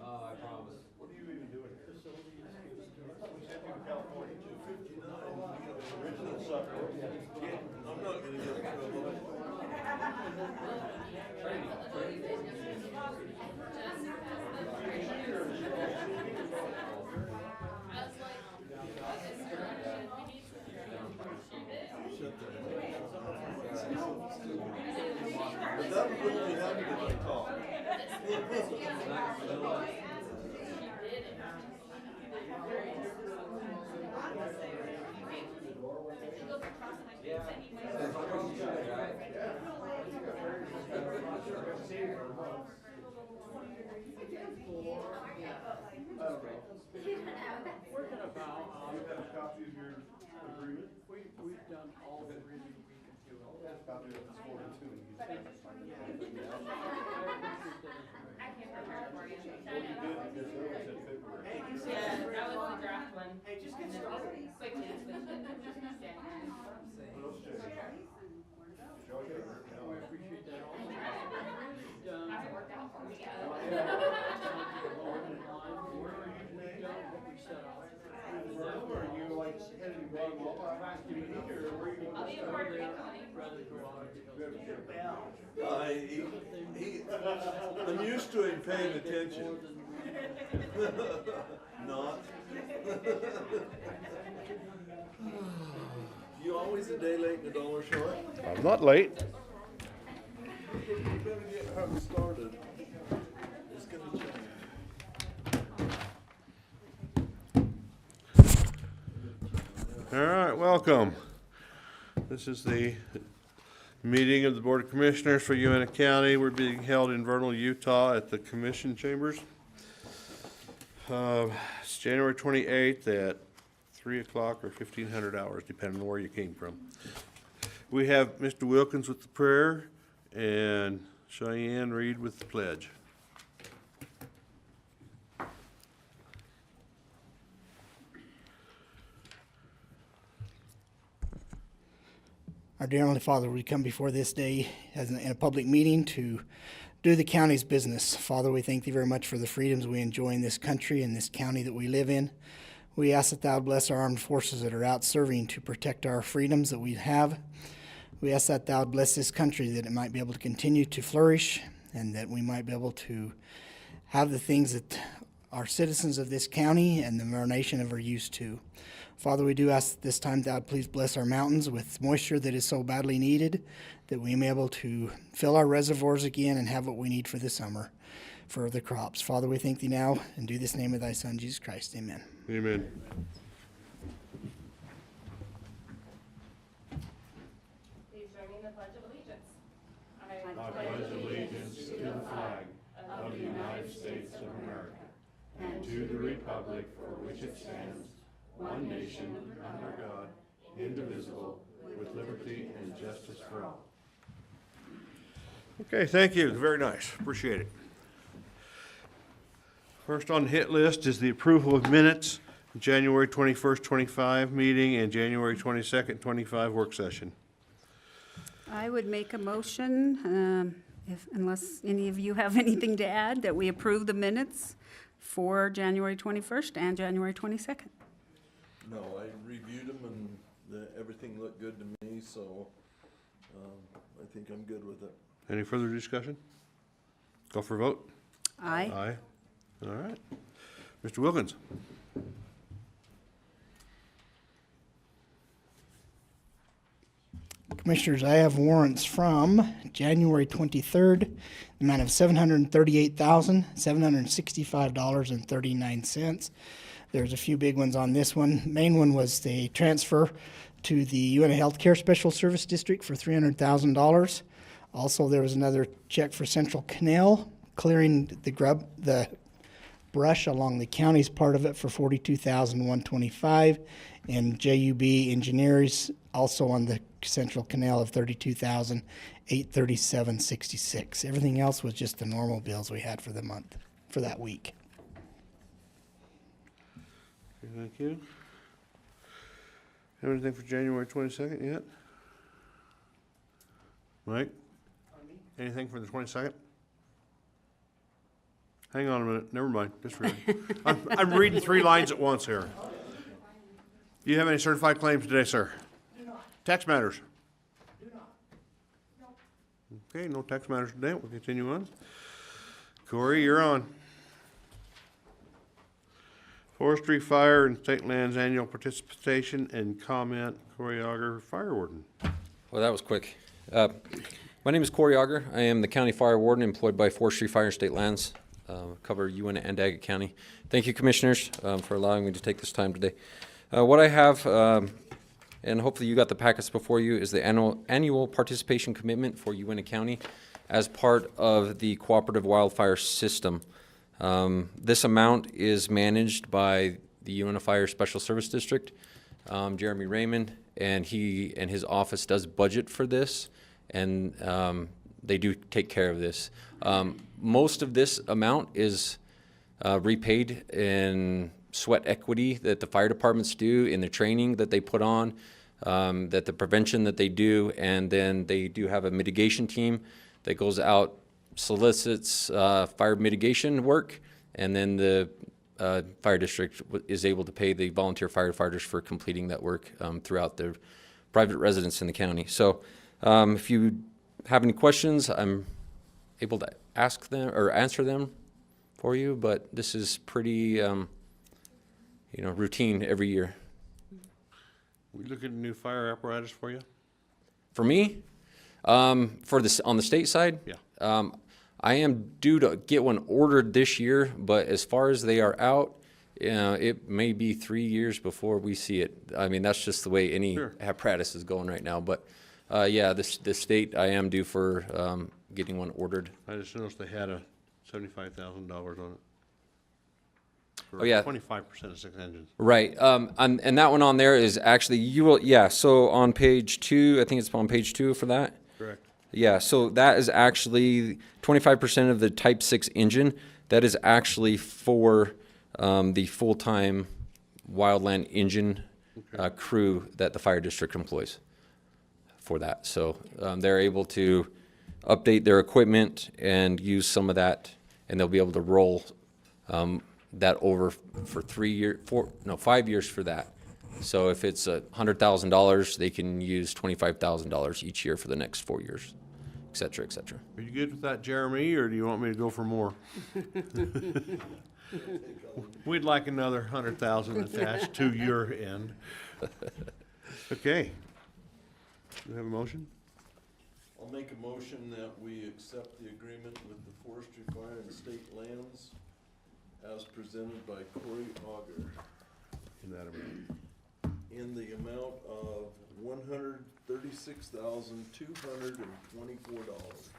I promise. What are you even doing here? We sent you to California. 259. Original sucker. I'm not going to get in trouble. But that would really happen if I talk. We're gonna bow out. You have a copy of your agreement? We've done all the reading we can do. That's copy of this morning too. I can't prepare for you. Well, you did because there was in February. Yeah, that was the draft one. Hey, just get started. Quickly switched it. Yeah. What else changed? Show you. We appreciate that also. Done. Hasn't worked out for me yet. Merrell, or are you like heading to Guatemala? Or where are you I'll be in Puerto Rico. I'm used to him paying attention. Not. You always a day late and a dollar short? I'm not late. You better get how we started. It's gonna change. All right, welcome. This is the meeting of the Board of Commissioners for Uintah County. We're being held in Vernal, Utah at the Commission Chambers. It's January 28th at 3 o'clock or 1500 hours, depending on where you came from. We have Mr. Wilkins with the prayer and Cheyenne Reid with the pledge. Our dear Heavenly Father, we come before this day in a public meeting to do the county's business. Father, we thank Thee very much for the freedoms we enjoy in this country and this county that we live in. We ask that Thou bless our armed forces that are out serving to protect our freedoms that we have. We ask that Thou bless this country, that it might be able to continue to flourish and that we might be able to have the things that our citizens of this county and our nation are used to. Father, we do ask this time Thou please bless our mountains with moisture that is so badly needed, that we may be able to fill our reservoirs again and have what we need for the summer, for the crops. Father, we thank Thee now, and do this in the name of Thy Son, Jesus Christ. Amen. Amen. Please join me in the Pledge of Allegiance. I pledge allegiance to the flag of the United States of America and to the republic for which it stands, one nation, under God, indivisible, with liberty and justice for all. Okay, thank you. Very nice. Appreciate it. First on the hit list is the approval of minutes, January 21st, 25 meeting and January 22nd, 25 work session. I would make a motion, unless any of you have anything to add, that we approve the minutes for January 21st and January 22nd. No, I reviewed them and everything looked good to me, so I think I'm good with it. Any further discussion? Go for a vote. Aye. Aye. All right. Mr. Wilkins. Commissioners, I have warrants from January 23rd, the amount of $738,765.39. There's a few big ones on this one. Main one was the transfer to the Uintah Healthcare Special Service District for $300,000. Also, there was another check for Central Canal, clearing the brush along the county's part of it for $42,125, and JUB Engineers also on the Central Canal of $32,837.66. Everything else was just the normal bills we had for the month, for that week. Okay, thank you. Have anything for January 22nd yet? Mike? Anything for the 22nd? Hang on a minute, never mind, just read. I'm reading 3 lines at once here. Do you have any certified claims today, sir? Do not. Tax matters? Do not. No. Okay, no tax matters today, we'll continue on. Corey, you're on. Forestry, Fire, and State Lands Annual Participation and Comment, Corey Auger, Fire Warden. Well, that was quick. My name is Corey Auger. I am the County Fire Warden employed by Forestry, Fire, and State Lands. Cover Uintah and Daggett County. Thank you, Commissioners, for allowing me to take this time today. What I have, and hopefully you got the packets before you, is the annual participation commitment for Uintah County as part of the Cooperative Wildfire System. This amount is managed by the Uintah Fire Special Service District, Jeremy Raymond, and he and his office does budget for this, and they do take care of this. Most of this amount is repaid in sweat equity that the fire departments do in the training that they put on, that the prevention that they do, and then they do have a mitigation team that goes out, solicits fire mitigation work, and then the fire district is able to pay the volunteer firefighters for completing that work throughout their private residence in the county. So if you have any questions, I'm able to ask them or answer them for you, but this is pretty routine every year. We look at a new fire apparatus for you? For me, for this on the state side, Yeah. I am due to get one ordered this year, but as far as they are out, it may be 3 years before we see it. I mean, that's just the way any Sure. apparatus is going right now. But yeah, the state, I am due for getting one ordered. I just noticed they had a $75,000 on it. For Oh, yeah. 25% of 6 engines. Right, and that one on there is actually, so on page 2, I think it's on page 2 for that. Correct. Yeah, so that is actually 25% of the Type 6 engine. That is actually for the full-time wildland engine crew that the fire district employs for that. So they're able to update their equipment and use some of that, and they'll be able to roll that over for 5 years for that. So if it's $100,000, they can use $25,000 each year for the next 4 years, et cetera, et cetera. Are you good with that, Jeremy, or do you want me to go for more? We'd like another 100,000 attached to your end. Okay. Do you have a motion? I'll make a motion that we accept the agreement with the Forestry, Fire, and State Lands as presented by Corey Auger In that amount. in the amount of $136,224.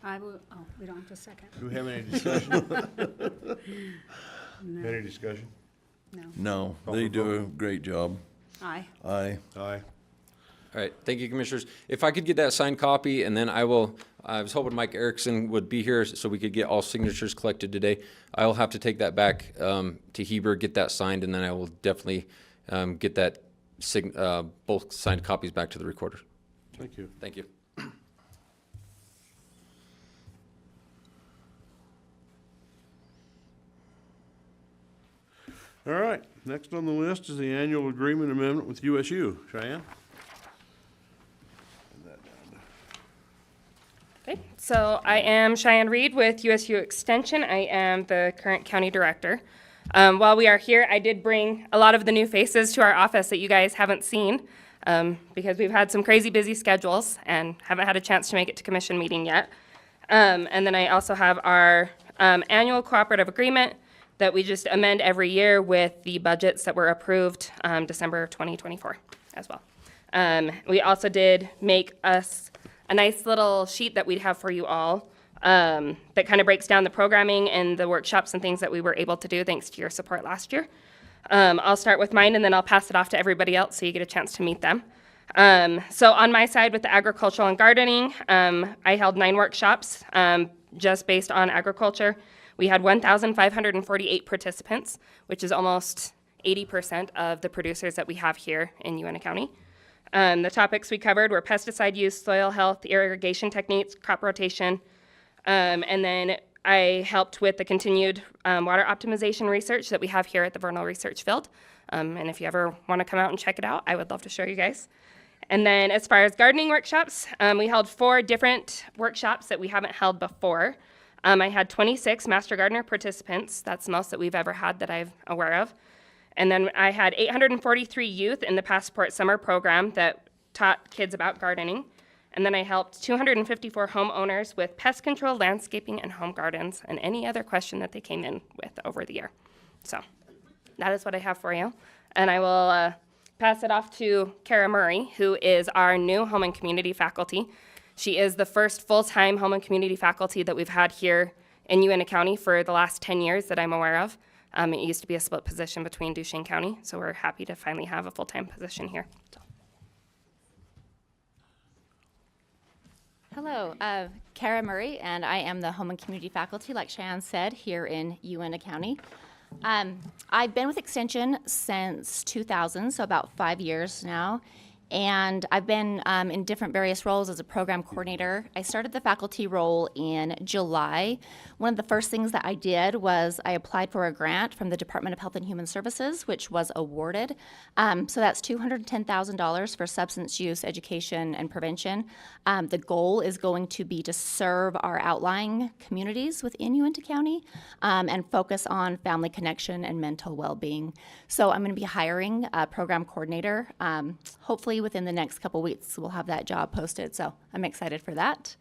I will, oh, we don't have to second. Do we have any discussion? No, Any discussion? no. No, Call they for do vote. a great job. Aye. Aye. Aye. All right, thank you, Commissioners. If I could get that signed copy, and then I was hoping Mike Erickson would be here so we could get all signatures collected today. I will have to take that back to Heber, get that signed, and then I will definitely get that both signed copies back to the recorder. Thank you. Thank you. All right, next on the list is the annual agreement amendment with USU. Cheyenne? Okay, so I am Cheyenne Reid with USU Extension. I am the current county director. While we are here, I did bring a lot of the new faces to our office that you guys haven't seen because we've had some crazy busy schedules and haven't had a chance to make it to commission meeting yet. And then I also have our annual cooperative agreement that we just amend every year with the budgets that were approved December 2024 as well. We also did make us a nice little sheet that we'd have for you all that kind of breaks down the programming and the workshops and things that we were able to do thanks to your support last year. I'll start with mine and then I'll pass it off to everybody else so you get a chance to meet them. So on my side with the agricultural and gardening, I held 9 workshops just based on agriculture. We had 1,548 participants, which is almost 80% of the producers that we have here in Uintah County. The topics we covered were pesticide use, soil health, irrigation techniques, crop rotation, and then I helped with the continued water optimization research that we have here at the Vernal Research Field. And if you ever want to come out and check it out, I would love to show you guys. And then as far as gardening workshops, we held 4 different workshops that we haven't held before. I had 26 Master Gardener participants. That's the most that we've ever had that I'm aware of. And then I had 843 youth in the Passport Summer Program that taught kids about gardening. And then I helped 254 homeowners with pest control, landscaping, and home gardens, and any other question that they came in with over the year. So that is what I have for you. And I will pass it off to Kara Murray, who is our new Home and Community faculty. She is the first full-time Home and Community faculty that we've had here in Uintah County for the last 10 years that I'm aware of. It used to be a split position between Duchesne County, so we're happy to finally have a full-time position here. So. Hello, Kara Murray, and I am the Home and Community faculty, like Cheyenne said, here in Uintah County. I've been with Extension since 2000, so about 5 years now, and I've been in different various roles as a program coordinator. I started the faculty role in July. One of the first things that I did was I applied for a grant from the Department of Health and Human Services, which was awarded. So that's $210,000 for substance use education and prevention. The goal is going to be to serve our outlying communities within Uintah County and focus on family connection and mental well-being. So I'm going to be hiring a program coordinator. Hopefully within the next couple weeks, we'll have that job posted. So I'm excited for that.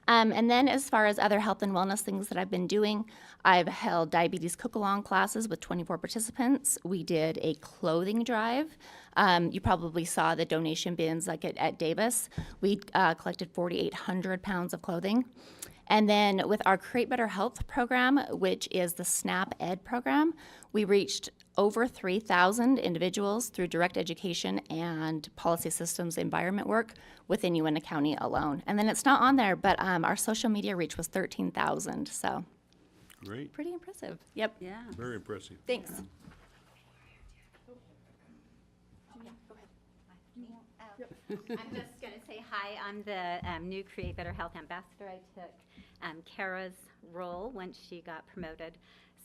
And then as far as other health and wellness things that I've been doing, I've held diabetes cook-along classes with 24 participants. We did a clothing drive. You probably saw the donation bins like at Davis. We collected 4,800 pounds of clothing. And then with our Create Better Health program, which is the SNAP Ed program, we reached over 3,000 individuals through direct education and policy systems environment work within Uintah County alone. And then it's not on there, but our social media reach was 13,000, so Great. pretty impressive. Yep. Yeah. Very impressive. Thanks. I'm just going to say hi. I'm the new Create Better Health Ambassador. I took Kara's role once she got promoted.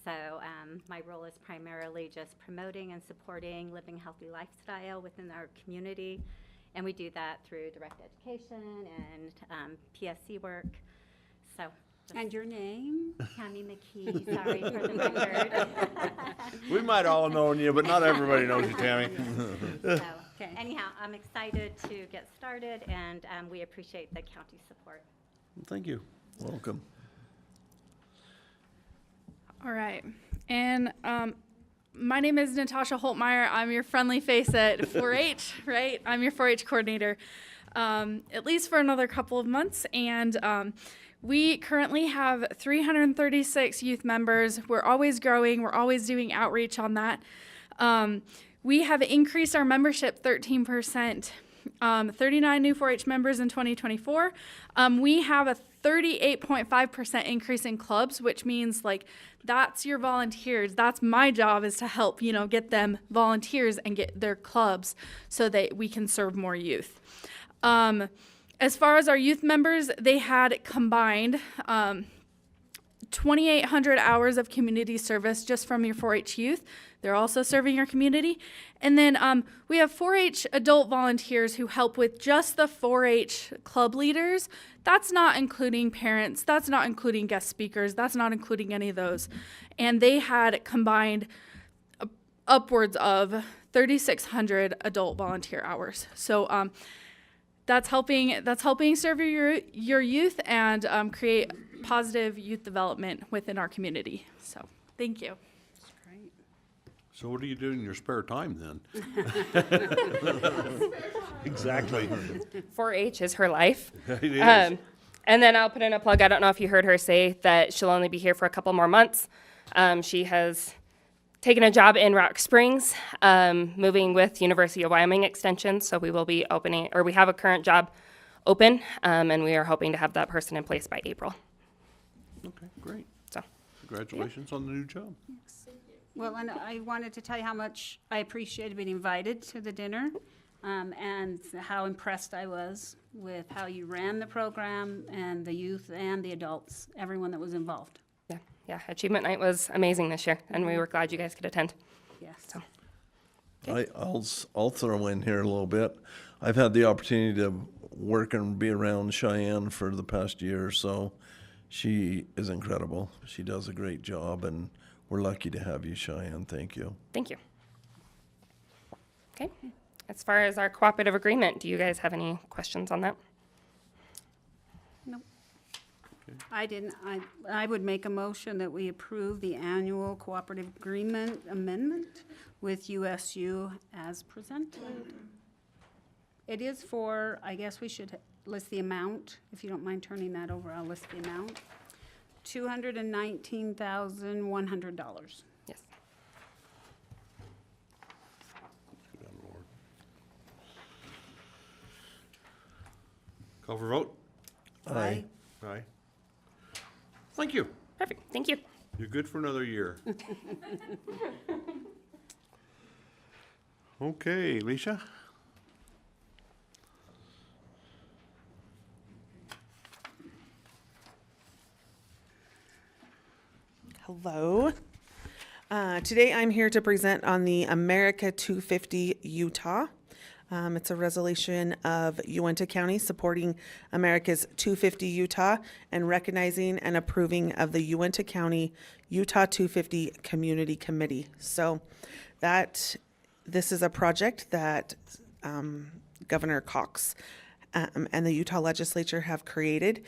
So my role is primarily just promoting and supporting living a healthy lifestyle within our community. And we do that through direct education and PSC work. So. And your name? Tammy McKee, sorry for the record. We might all have known you, but not everybody knows you, Tammy. So, anyhow, I'm excited to get started, and we appreciate the county's support. Thank you. Welcome. All right. And my name is Natasha Holtmeyer. I'm your friendly face at 4-H, right? I'm your 4-H coordinator, at least for another couple of months. And we currently have 336 youth members. We're always growing. We're always doing outreach on that. We have increased our membership 13%. 39 new 4-H members in 2024. We have a 38.5% increase in clubs, which means like that's your volunteers. That's my job, is to help, get them volunteers and get their clubs so that we can serve more youth. As far as our youth members, they had combined 2,800 hours of community service just from your 4-H youth. They're also serving your community. And then we have 4-H adult volunteers who help with just the 4-H club leaders. That's not including parents. That's not including guest speakers. That's not including any of those. And they had combined upwards of 3,600 adult volunteer hours. So that's helping serve your youth and create positive youth development within our community. So thank you. So what do you do in your spare time then? Exactly. 4-H is her life. It is. And then I'll put in a plug. I don't know if you heard her say that she'll only be here for a couple more months. She has taken a job in Rock Springs, moving with University of Wyoming Extension. So we will be opening, or we have a current job open, and we are hoping to have that person in place by April. Okay, great. So, Congratulations on the new job. Well, and I wanted to tell you how much I appreciated being invited to the dinner, and how impressed I was with how you ran the program and the youth and the adults, everyone that was involved. yeah, Achievement Night was amazing this year, and we were glad you guys could attend. Yes. So. I'll throw in here a little bit. I've had the opportunity to work and be around Cheyenne for the past year or so. She is incredible. She does a great job, and we're lucky to have you, Cheyenne. Thank you. Thank you. Okay. As far as our cooperative agreement, do you guys have any questions on that? Nope. I didn't. I would make a motion that we approve the annual cooperative agreement amendment with USU as presented. It is for, I guess we should list the amount. If you don't mind turning that over, I'll list the amount. $219,100. Yes. Call for vote? Aye. Aye. Thank you. Perfect. Thank you. You're good for another year. Okay, Lesha? Hello. Today I'm here to present on the America 250 Utah. It's a resolution of Uintah County supporting America's 250 Utah and recognizing and approving of the Uintah County Utah 250 Community Committee. So this is a project that Governor Cox and the Utah legislature have created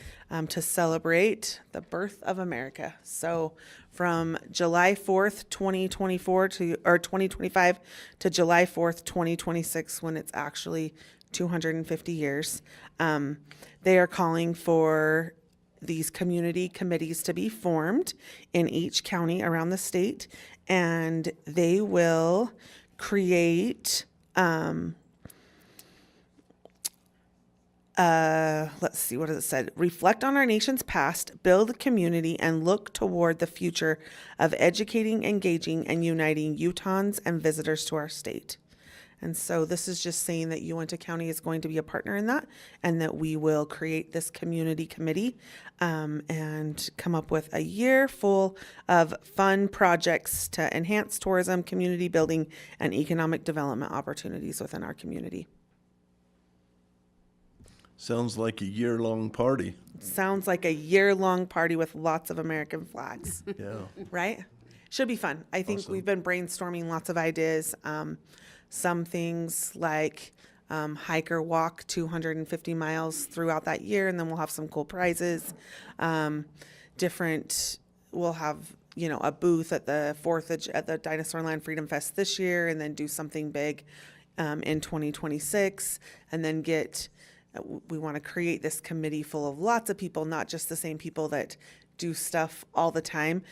to celebrate the birth of America. So from July 4th, 2024 or 2025 to July 4th, 2026, when it's actually 250 years, they are calling for these community committees to be formed in each county around the state, and they will create let's see, what has it said? Reflect on our nation's past, build a community, and look toward the future of educating, engaging, and uniting Utahns and visitors to our state. And so this is just saying that Uintah County is going to be a partner in that, and that we will create this community committee and come up with a year full of fun projects to enhance tourism, community building, and economic development opportunities within our community. Sounds like a year-long party. Sounds like a year-long party with lots of American flags, Yeah. right? Should be fun. I think Awesome. we've been brainstorming lots of ideas. Some things like hike or walk 250 miles throughout that year, and then we'll have some cool prizes. We'll have, a booth at the at the Dinosaur Land Freedom Fest this year, and then do something big in 2026, and then we want to create this committee full of lots of people, not just the same people that do stuff all the time,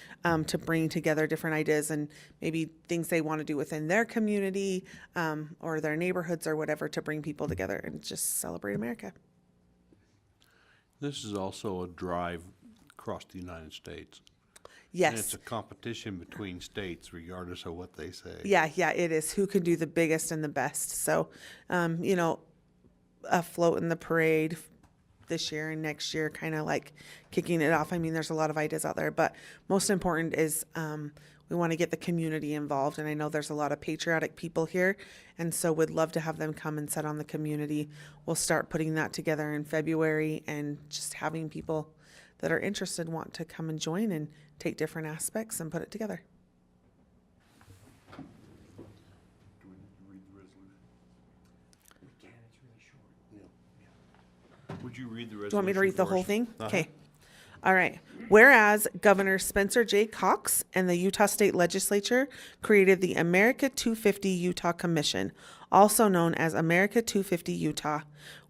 to bring together different ideas and maybe things they want to do within their community or their neighborhoods or whatever, to bring people together and just celebrate America. This is also a drive across the United States. Yes. And it's a competition between states regardless of what they say. Yeah, it is. Who can do the biggest and the best? So, a float in the parade this year and next year, kind of like kicking it off. I mean, there's a lot of ideas out there, but most important is we want to get the community involved. And I know there's a lot of patriotic people here, and so would love to have them come and sit on the community. We'll start putting that together in February, and just having people that are interested want to come and join and take different aspects and put it together. Would you read the resolution? Do you want me to read the for whole us? thing? Uh-huh. Okay. All right. Whereas Governor Spencer J. Cox and the Utah State Legislature created the America 250 Utah Commission, also known as America 250 Utah.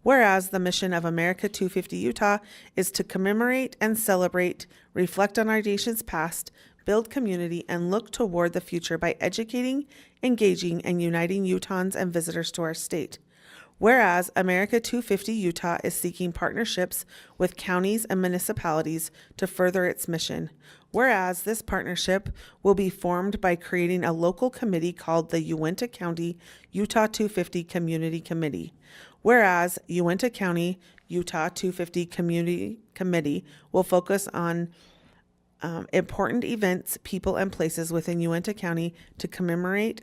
Whereas the mission of America 250 Utah is to commemorate and celebrate, reflect on our nation's past, build community, and look toward the future by educating, engaging, and uniting Utahns and visitors to our state. Whereas America 250 Utah is seeking partnerships with counties and municipalities to further its mission. Whereas this partnership will be formed by creating a local committee called the Uintah County Utah 250 Community Committee. Whereas Uintah County Utah 250 Community Committee will focus on important events, people, and places within Uintah County to commemorate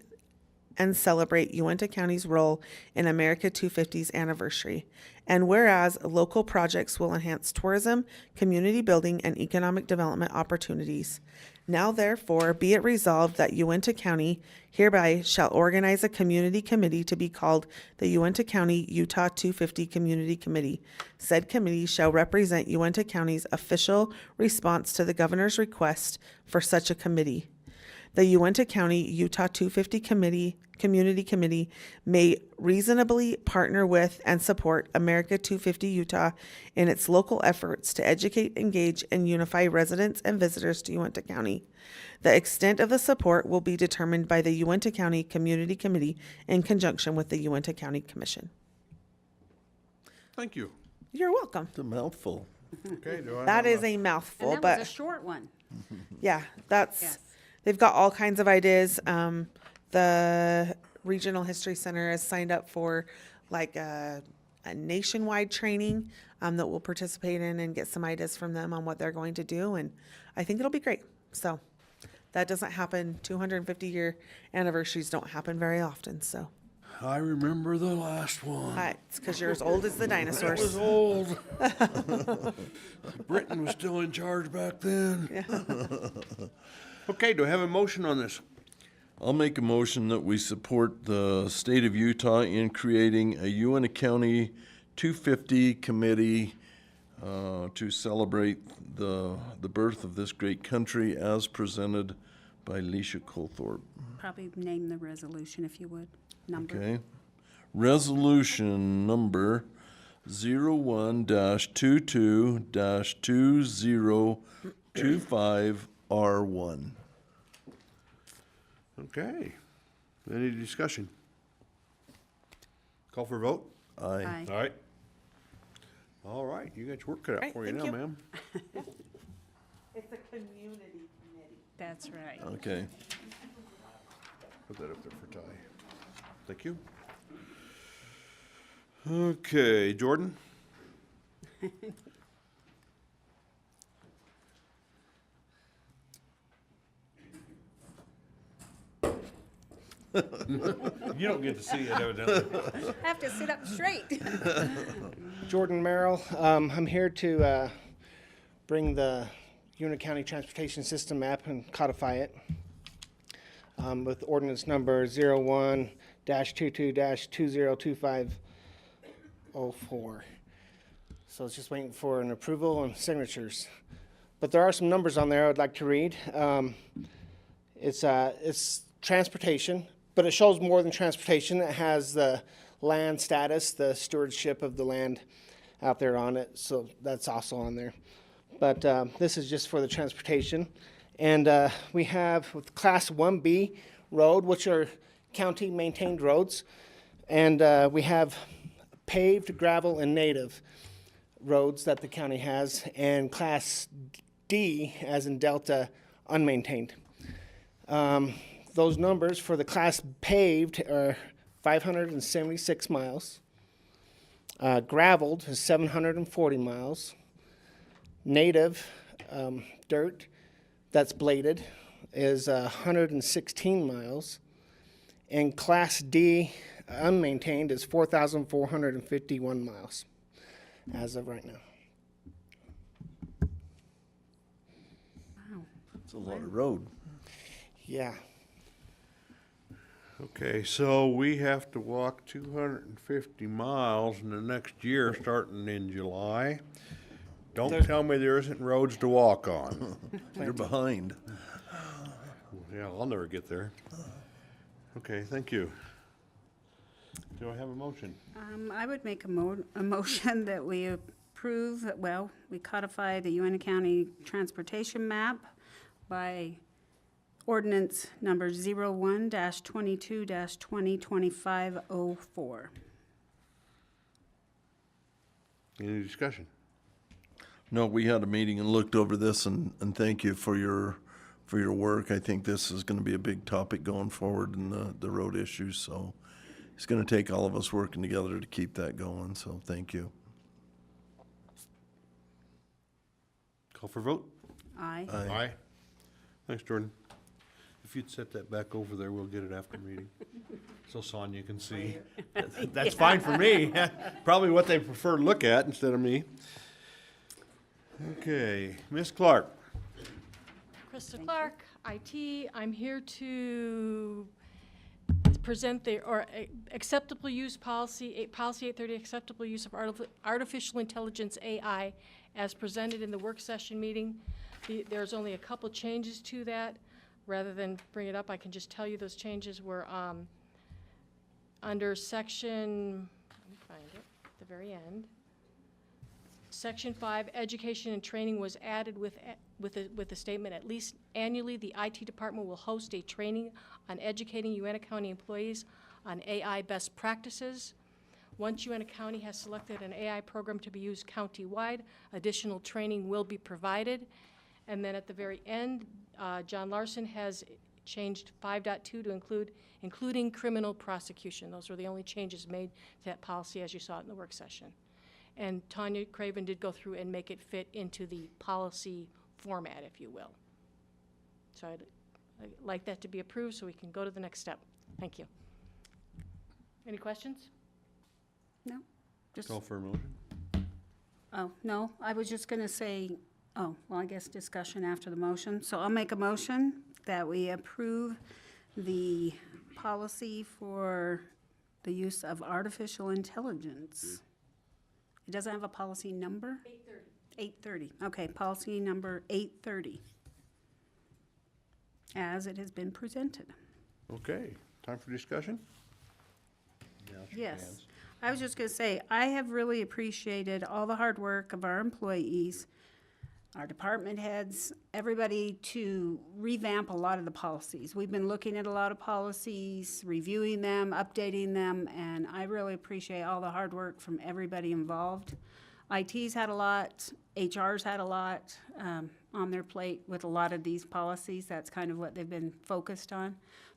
and celebrate Uintah County's role in America 250's anniversary. And whereas local projects will enhance tourism, community building, and economic development opportunities. Now therefore be it resolved that Uintah County hereby shall organize a community committee to be called the Uintah County Utah 250 Community Committee. Said committee shall represent Uintah County's official response to the governor's request for such a committee. The Uintah County Utah 250 Community Committee may reasonably partner with and support America 250 Utah in its local efforts to educate, engage, and unify residents and visitors to Uintah County. The extent of the support will be determined by the Uintah County Community Committee in conjunction with the Uintah County Commission. Thank you. You're welcome. It's a mouthful. Okay, do I That have is a mouthful, And that but was a short one. yeah, that's, Yes. they've got all kinds of ideas. The Regional History Center has signed up for like a nationwide training that we'll participate in and get some ideas from them on what they're going to do. And I think it'll be great. So that doesn't happen. 250-year anniversaries don't happen very often. So I remember the last one. it's because you're as old as the It dinosaurs. was old. Britain was still in charge back then. Okay, do I have a motion on this? I'll make a motion that we support the state of Utah in creating a Uintah County 250 committee to celebrate the birth of this great country as presented by Lesha Coltharp. Probably name the resolution if you would, number. Okay. Resolution number 01-22-2025R1. Okay. Any discussion? Call for a vote? Aye. All right. All right, you got your work cut out Right, for you thank now, you. ma'am. It's a community committee. That's right. Okay. Put that up there for Ty. Thank you. Okay, Jordan? You don't get to see it evidently. Have to sit up straight. Jordan Merrell. I'm here to bring the Uintah County Transportation System map and codify it with ordinance number 01-22-202504. So it's just waiting for an approval and signatures. But there are some numbers on there I'd like to read. It's transportation, but it shows more than transportation. It has the land status, the stewardship of the land out there on it, so that's also on there. But this is just for the transportation. And we have with Class 1B road, which are county-maintained roads, and we have paved, gravel, and native roads that the county has, and Class D, as in Delta, unmaintained. Those numbers for the class paved are 576 miles. Gravelled is 740 miles. Native dirt that's bladed is 116 miles. And Class D unmaintained is 4,451 miles as of right now. Wow. It's a lot of road. Yeah. Okay, so we have to walk 250 miles in the next year, starting in July. Don't tell me there isn't roads to walk on. You're behind. Yeah, I'll never get there. Okay, thank you. Do I have a motion? I would make a motion that we approve, well, we codify the Uintah County Transportation Map by ordinance number 01-22-2025-04. Any discussion? No, we had a meeting and looked over this, and thank you for your work. I think this is gonna be a big topic going forward in the road issues, so it's gonna take all of us working together to keep that going, so thank you. Call for vote? Aye. Aye. Thanks, Jordan. If you'd set that back over there, we'll get it after meeting. So Sonia can see. That's fine for me. Probably what they prefer to look at instead of me. Okay, Ms. Clark. Krista Clark, IT. I'm here to present the acceptable use policy, policy 830, acceptable use of artificial intelligence, AI, as presented in the work session meeting. There's only a couple changes to that. Rather than bring it up, I can just tell you those changes were under section, let me find it, at the very end. Section 5, education and training was added with the statement, at least annually, the IT department will host a training on educating Uintah County employees on AI best practices. Once Uintah County has selected an AI program to be used county-wide, additional training will be provided. And then at the very end, John Larson has changed 5.2 to including criminal prosecution. Those were the only changes made to that policy as you saw it in the work session. And Tanya Craven did go through and make it fit into the policy format, if you will. So I'd like that to be approved so we can go to the next step. Thank you. Any questions? No? Just, Call for a motion. oh, no, I was just gonna say, oh, well, I guess discussion after the motion. So I'll make a motion that we approve the policy for the use of artificial intelligence. It doesn't have a policy number? 830. Okay, policy number 830, as it has been presented. Okay, time for discussion? Yes. I was just going to say, I have really appreciated all the hard work of our employees, our department heads, everybody to revamp a lot of the policies. We've been looking at a lot of policies, reviewing them, updating them, and I really appreciate all the hard work from everybody involved. IT's had a lot, HR's had a lot on their plate with a lot of these policies. That's kind of what they've been focused on.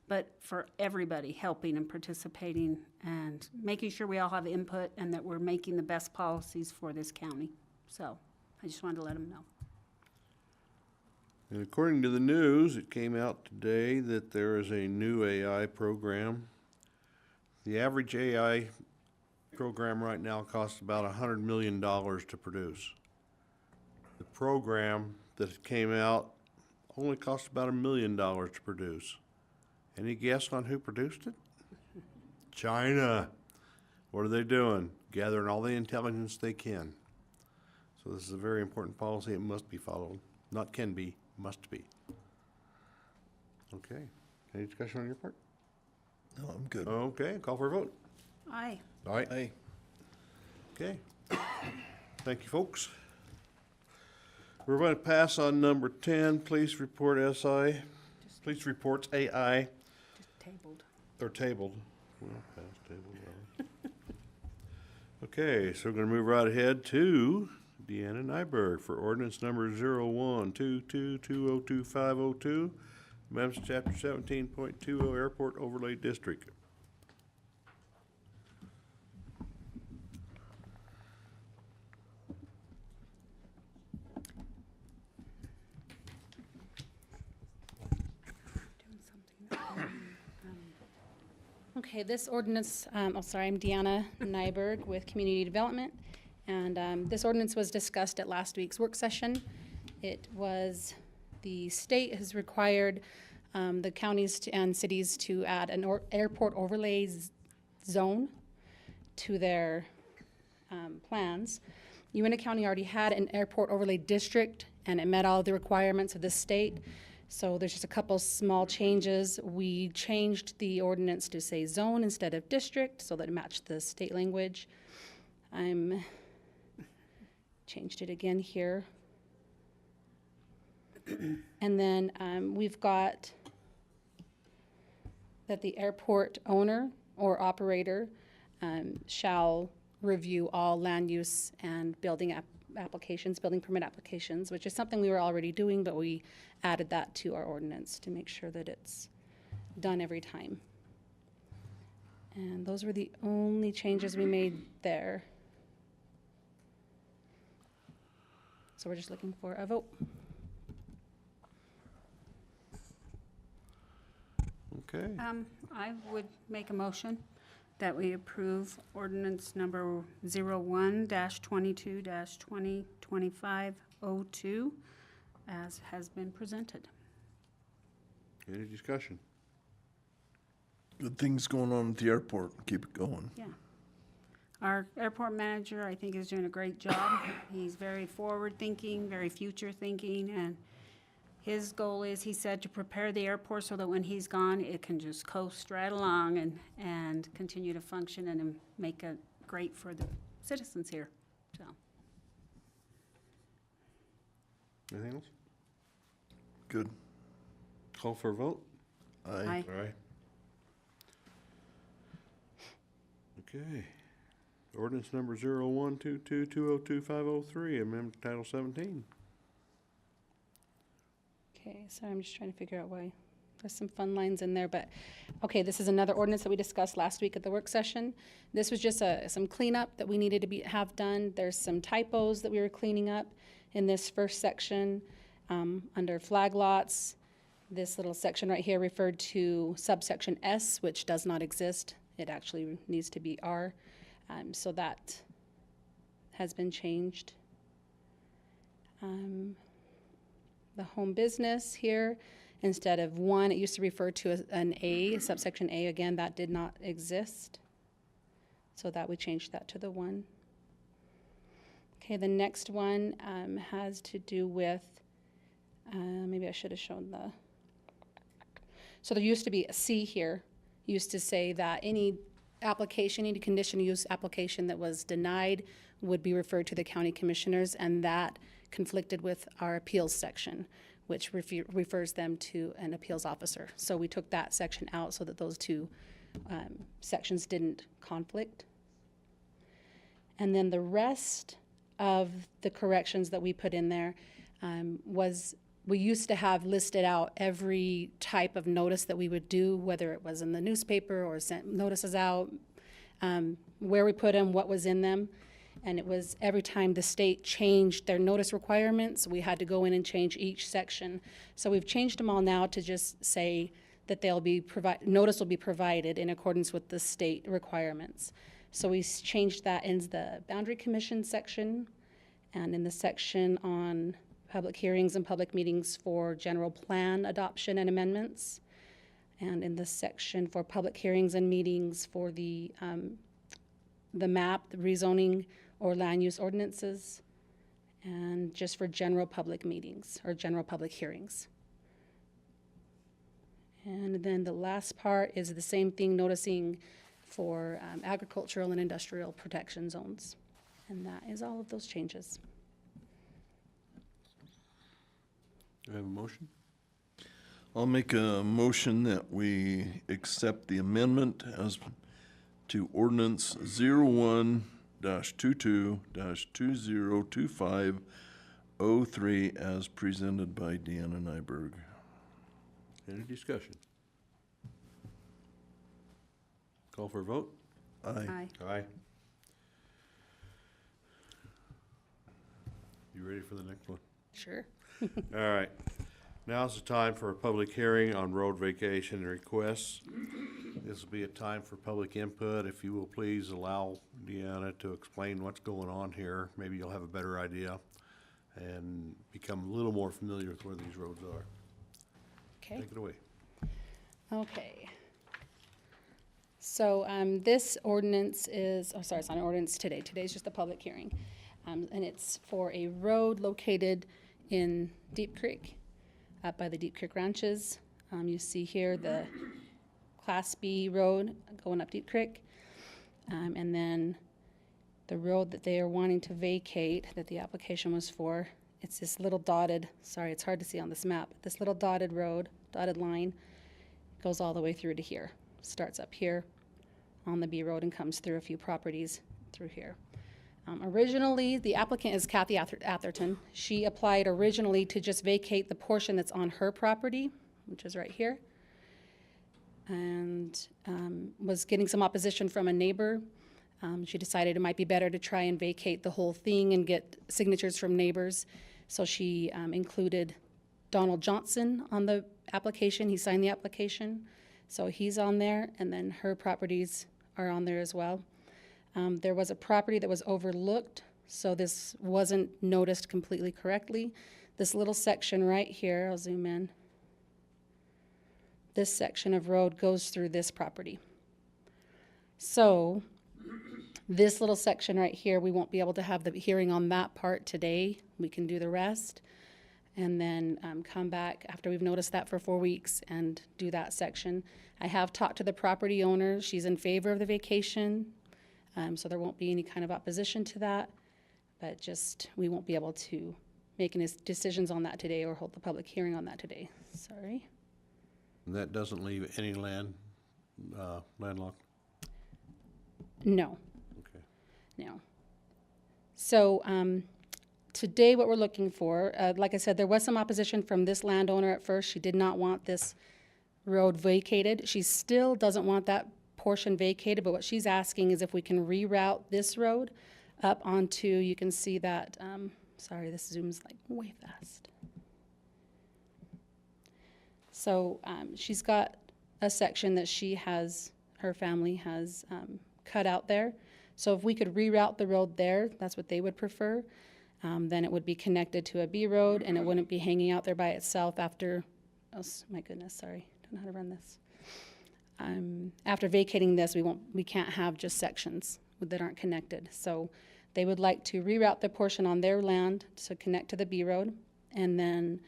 But for everybody helping and participating and making sure we all have input and that we're making the best policies for this county. So I just wanted to let them know. And according to the news, it came out today that there is a new AI program. The average AI program right now costs about $100 million to produce. The program that came out only cost about $1 million to produce. Any guess on who produced it? China. What are they doing? Gathering all the intelligence they can. So this is a very important policy. It must be followed. Not can be, must be. Okay. Any discussion on your part? No, I'm good. Okay, call for a vote. Aye. All right. Hey, Okay. Thank you, folks. We're going to pass on number 10, Police Report SI. Police Reports AI. Just tabled. Or tabled. Well, past tabled, well. Okay, so we're going to move right ahead to Deanna Nyberg for ordinance number 0122202502, amendments to chapter 17.20 Airport Overlay District. Okay, this ordinance, I'm Deanna Nyberg with Community Development, and this ordinance was discussed at last week's work session. It was, the state has required the counties and cities to add an airport overlay zone to their plans, Uintah County already had an airport overlay district, and it met all the requirements of the state. So there's just a couple small changes. We changed the ordinance to say zone instead of district so that it matched the state language. Changed it again here. And then we've got that the airport owner or operator shall review all land use and building applications, building permit applications, which is something we were already doing, but we added that to our ordinance to make sure that it's done every time. And those were the only changes we made there. So we're just looking for a vote. Okay. I would make a motion that we approve ordinance number 01-22-2025-02 as has been presented. Any discussion? Good things going on at the airport. Keep it going. Yeah. Our airport manager, I think, is doing a great job. He's very forward-thinking, very future-thinking, and his goal is, he said, to prepare the airport so that when he's gone, it can just coast right along and continue to function and make it great for the citizens here, so. Anything else? Good. Call for a vote? Aye. Aye. Okay. Ordinance number 01-22-202-503, amendment to Title 17. Okay, so I'm just trying to figure out why. There's some fun lines in there, but, okay, this is another ordinance that we discussed last week at the work session. This was just some cleanup that we needed to have done. There's some typos that we were cleaning up in this first section under flag lots. This little section right here referred to subsection S, which does not exist. It actually needs to be R. So that has been changed. The home business here, instead of 1, it used to refer to an A, subsection A. Again, that did not exist. So that we changed that to the 1. Okay, the next one has to do with, maybe I should have shown so there used to be a C here, used to say that any application, any conditional use application that was denied would be referred to the county commissioners, and that conflicted with our appeals section, which refers them to an appeals officer. So we took that section out so that those two sections didn't conflict. And then the rest of the corrections that we put in there was, we used to have listed out every type of notice that we would do, whether it was in the newspaper or sent notices out, where we put them, what was in them. And it was every time the state changed their notice requirements, we had to go in and change each section. So we've changed them all now to just say that they'll be notice will be provided in accordance with the state requirements. So we changed that in the Boundary Commission section and in the section on public hearings and public meetings for general plan adoption and amendments, and in the section for public hearings and meetings for the map, the rezoning or land use ordinances, and just for general public meetings or general public hearings. And then the last part is the same thing, noticing for agricultural and industrial protection zones. And that is all of those changes. Do I have a motion? I'll make a motion that we accept the amendment as to ordinance 01-22-2025-03 as presented by Deanna Nyberg. Any discussion? Call for a vote? Aye. Aye. You ready for the next one? Sure. All right. Now's the time for a public hearing on road vacation requests. This will be a time for public input. If you will please allow Deanna to explain what's going on here. Maybe you'll have a better idea and become a little more familiar with where these roads are. Okay. Take it away. Okay. So this ordinance is, oh, sorry, it's not an ordinance today. Today's just a public hearing. And it's for a road located in Deep Creek, up by the Deep Creek Ranches. You see here the Class B road going up Deep Creek. And then the road that they are wanting to vacate, that the application was for, it's this little dotted, sorry, it's hard to see on this map, this little dotted road, dotted line, goes all the way through to here. Starts up here on the B road and comes through a few properties through here. Originally, the applicant is Kathy Atherton. She applied originally to just vacate the portion that's on her property, which is right here, and was getting some opposition from a neighbor. She decided it might be better to try and vacate the whole thing and get signatures from neighbors. So she included Donald Johnson on the application. He signed the application. So he's on there, and then her properties are on there as well. There was a property that was overlooked, so this wasn't noticed completely correctly. This little section right here, I'll zoom in. This section of road goes through this property. So this little section right here, we won't be able to have the hearing on that part today. We can do the rest and then come back after we've noticed that for 4 weeks and do that section. I have talked to the property owner. She's in favor of the vacation, so there won't be any kind of opposition to that, but just we won't be able to make any decisions on that today or hold the public hearing on that today. Sorry. And that doesn't leave any land landlocked? No. Okay. No. So today what we're looking for, like I said, there was some opposition from this landowner at first. She did not want this road vacated. She still doesn't want that portion vacated, but what she's asking is if we can reroute this road up onto, you can see that, sorry, this zooms like way fast. So she's got a section that she has, her family has cut out there. So if we could reroute the road there, that's what they would prefer, then it would be connected to a B road and it wouldn't be hanging out there by itself after, oh my goodness, sorry, don't know how to run this. After vacating this, we can't have just sections that aren't connected. So they would like to reroute the portion on their land to connect to the B road, and then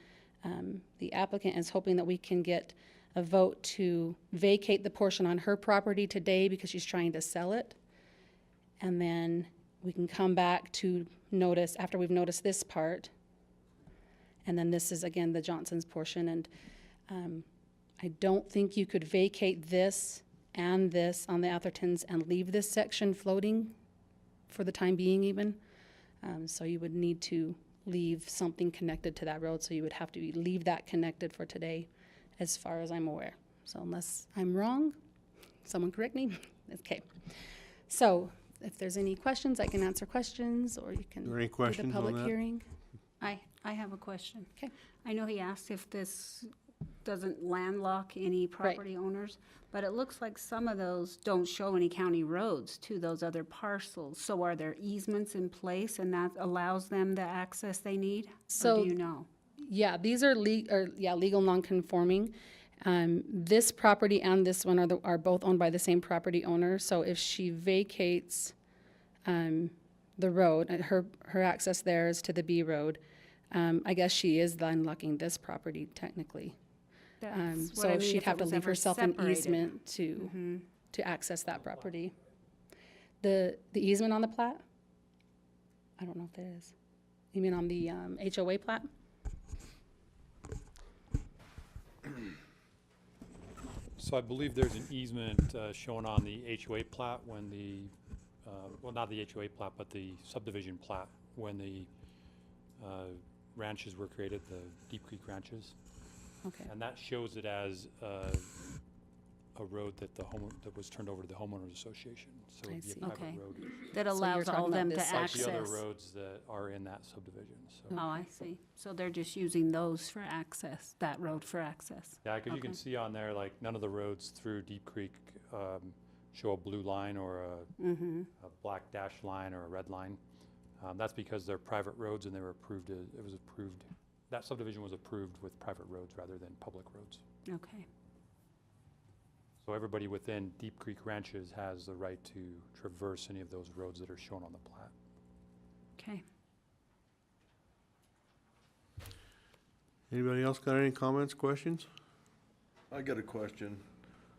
the applicant is hoping that we can get a vote to vacate the portion on her property today because she's trying to sell it. And then we can come back to notice, after we've noticed this part, and then this is again the Johnson's portion. And I don't think you could vacate this and this on the Athertons and leave this section floating for the time being even. So you would need to leave something connected to that road, so you would have to leave that connected for today, as far as I'm aware. So unless I'm wrong, someone correct me. Okay. So if there's any questions, I can answer questions, or you can Are there any do the questions on public that? hearing. I have a question. Okay. I know he asked if this doesn't landlock any property owners, but it looks like some of those don't show any county roads to those other parcels. So are there easements in place and that allows them the access they need? So- Or do you know? Yeah, these are legal non-conforming. This property and this one are both owned by the same property owner. So if she vacates the road, her access there is to the B road. I guess she is landlocking this property technically. That's what So I mean, she'd if have it to was leave ever herself an separated. easement to access that property. The easement on the plat? I don't know if there is. You mean on the HOA plat? So I believe there's an easement shown on the HOA plat when the, well, not the HOA plat, but the subdivision plat, when the ranches were created, the Deep Creek ranches. Okay. And that shows it as a road that that was turned over to the homeowners association. So I it'd be a see. private Okay. road. That you're allows talking all about them to this Like access. the other roads that are in that subdivision, so. Oh, I see. So they're just using those for access, that road for access. Yeah, because you can Okay. see on there, like, none of the roads through Deep Creek show a blue line or a black dash line or a red line. That's because they're private roads and they were approved, it was approved, that subdivision was approved with private roads rather than public roads. Okay. So everybody within Deep Creek Ranches has the right to traverse any of those roads that are shown on the plat. Okay. Anybody else got any comments, questions? I got a question.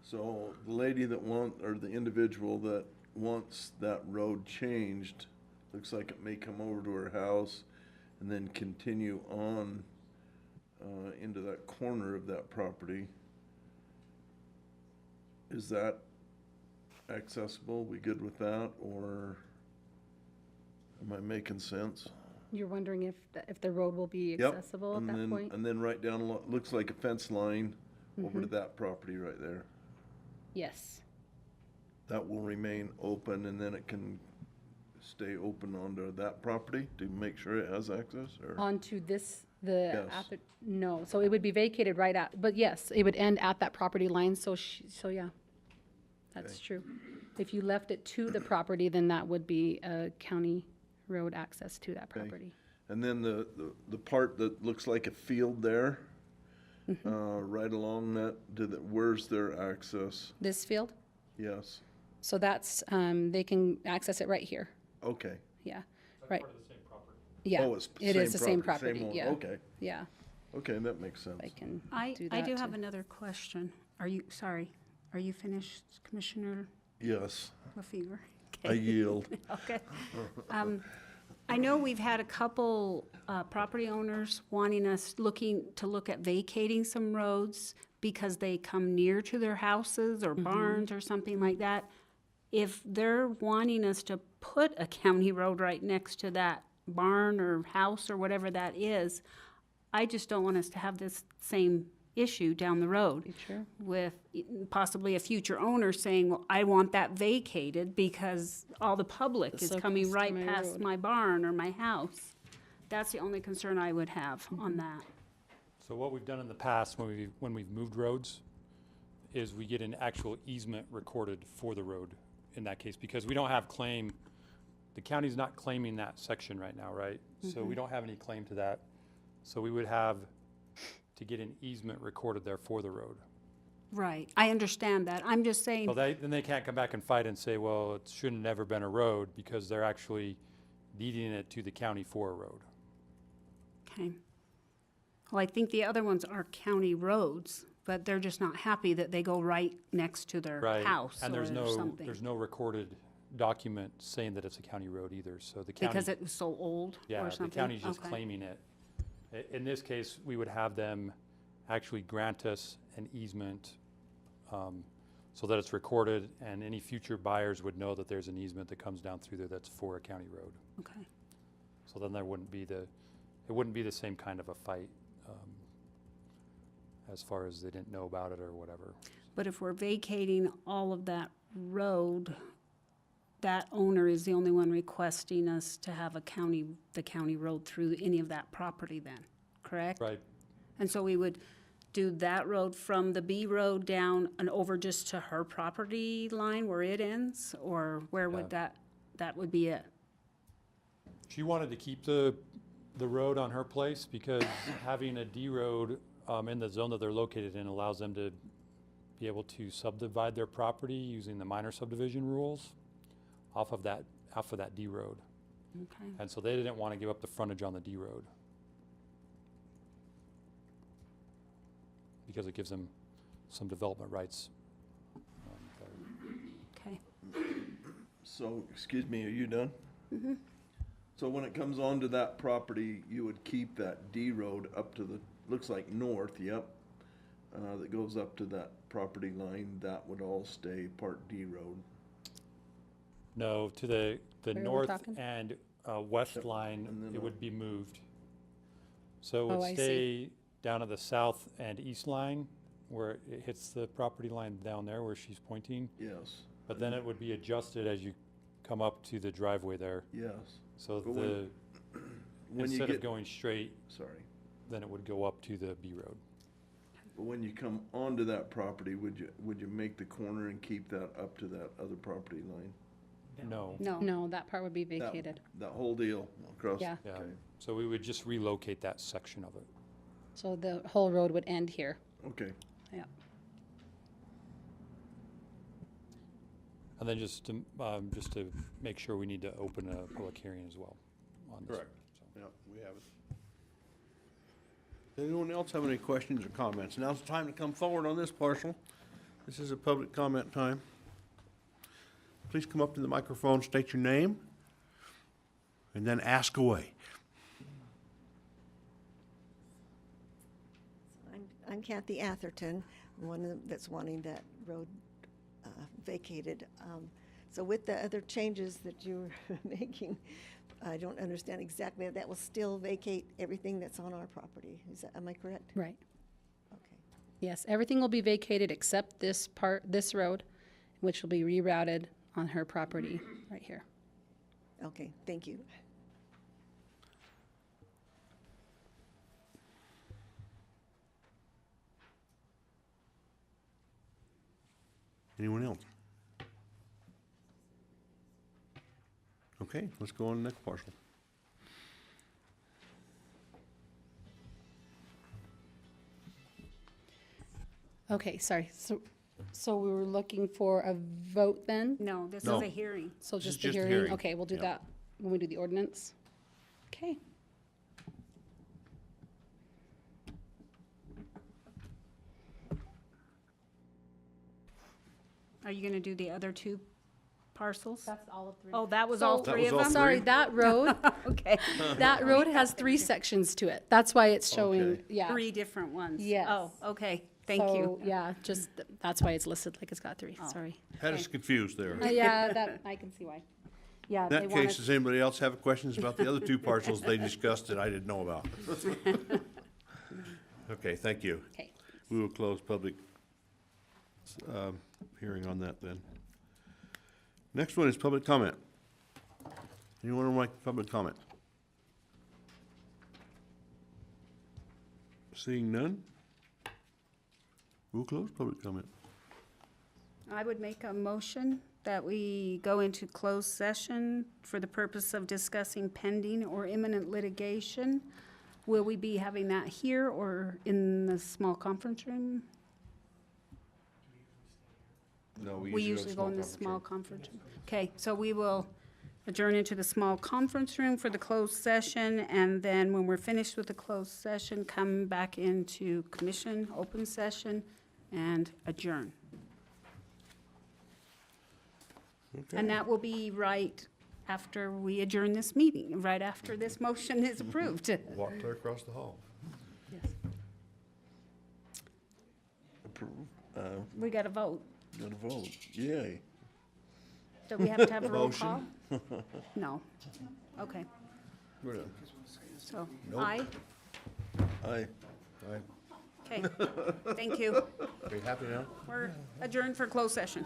So the lady that or the individual that wants that road changed, looks like it may come over to her house and then continue on into that corner of that property. Is that accessible? We good with that, or am I making sense? You're wondering if the road will be Yep. accessible at And that then- point? And then right down, looks like a fence line over to that property right there. Yes. That will remain open, and then it can stay open onto that property to make sure it has access, or? Onto this, Yes. no, so it would be vacated right at, but yes, it would end at that property line, so yeah. That's Okay. true. If you left it to the property, then that would be a county road access to that Okay. property. And then the part that looks like a field there, right along that, where's their access? This field, Yes, so that's, they can access it right here, okay. yeah, right. Yeah, Oh, it's it is the same property, one, yeah. Okay, Yeah, okay, that makes sense. I can I do do that have too. another question. Are you finished, Commissioner Yes, LaFever? I yield. Okay. I know we've had a couple property owners wanting us to look at vacating some roads because they come near to their houses or barns or something like that. If they're wanting us to put a county road right next to that barn or house or whatever that is, I just don't want us to have this same issue down the road Sure. with possibly a future owner saying, well, I want that vacated because all the public It's is so coming close to right my past road. my barn or my house. That's the only concern I would have on that. So what we've done in the past when we've moved roads is we get an actual easement recorded for the road in that case, because we don't have claim, the county's not claiming that section right now, right? So we don't have any claim to that. So we would have to get an easement recorded there for the road. Right, I understand that. I'm just saying, So then they can't come back and fight and say, well, it shouldn't have never been a road, because they're actually deeding it to the county for a road. okay. Well, I think the other ones are county roads, but they're just not happy that they go right next to their Right. house And or there's something. no recorded document saying that it's a county road either, so the county. Because it was so old Yeah, or the something? county's just Okay. claiming it. In this case, we would have them actually grant us an easement, so that it's recorded, and any future buyers would know that there's an easement that comes down through there that's for a county road. Okay. So then it wouldn't be the same kind of a fight, as far as they didn't know about it or whatever. But if we're vacating all of that road, that owner is the only one requesting us to have the county road through any of that property then, correct? Right. And so we would do that road from the B road down and over just to her property line where it ends? Or where would that would be it? She wanted to keep the road on her place because having a D road in the zone that they're located in allows them to be able to subdivide their property using the minor subdivision rules off of that D road. Okay. And so they didn't want to give up the frontage on the D road because it gives them some development rights. Okay. So, excuse me, are you done? So when it comes onto that property, you would keep that D road up to the, looks like north, yep, that goes up to that property line, that would all stay part D road. No, to the Where we're north talking? and west Yep. line, And then it would be moved. So it Oh, would I see. stay down at the south and east line where it hits the property line down there where she's pointing. Yes, But then it would be adjusted as you come up to the driveway there. yes. So But when you instead get, of going straight, sorry, then it would go up to the B road. but when you come onto that property, would you make the corner and keep that up to that other property line? No. No, that part would be That- vacated. That whole deal across? Yeah. Yeah. Okay, So we would just relocate that section of it. So the whole road would end here. okay. Yeah. And then just to make sure, we need to open a public hearing as well. on this. Correct. Yep, we have it. Does anyone else have any questions or comments? Now's the time to come forward on this parcel. This is a public comment time. Please come up to the microphone, state your name, and then ask away. I'm Kathy Atherton, one that's wanting that road vacated. So with the other changes that you're making, I don't understand exactly. That will still vacate everything that's on our property. Am I correct? Right. Okay. Yes, everything will be vacated except this road, which will be rerouted on her property right here. Okay, thank you. Anyone else? Okay, let's go on to the next parcel. Okay, sorry. So we were looking for a vote then? No, this is No. a hearing. So This is just the just a hearing? hearing. Okay, we'll do Yep. that when we do the ordinance. Okay. Are you gonna do the other two parcels? That's all of three. Oh, that was all So- That three was of all them? Sorry, three? that road, Okay. that road has 3 sections to it. That's why it's showing, Okay. yeah. Three different ones? Yes. Oh, okay, thank you. So, yeah, just, that's why it's listed like it's got 3, Oh. sorry. Had us confused there. Yeah, that, I can see why. Yeah, In they that want case, does anybody else have questions about the other two parcels they discussed that I didn't know about? Okay, thank you. Okay. We will close public hearing on that then. Next one is public comment. Anyone want to make public comment? Seeing none? We'll close public comment. I would make a motion that we go into closed session for the purpose of discussing pending or imminent litigation. Will we be having that here or in the small conference room? No, We usually go in the small conference room. Okay, so we will adjourn into the small conference room for the closed session, and then when we're finished with the closed session, come back into commission, open session, and adjourn. And that will be right after we adjourn this meeting, right after this motion is approved. Walk clear across the hall. We got to vote. Got to vote. Yay. Do we have to have a roll Motion. call? No. Okay, We're done. so, Nope. aye? Aye. Aye. Okay, thank you. Are you happy now? We're adjourned for closed session.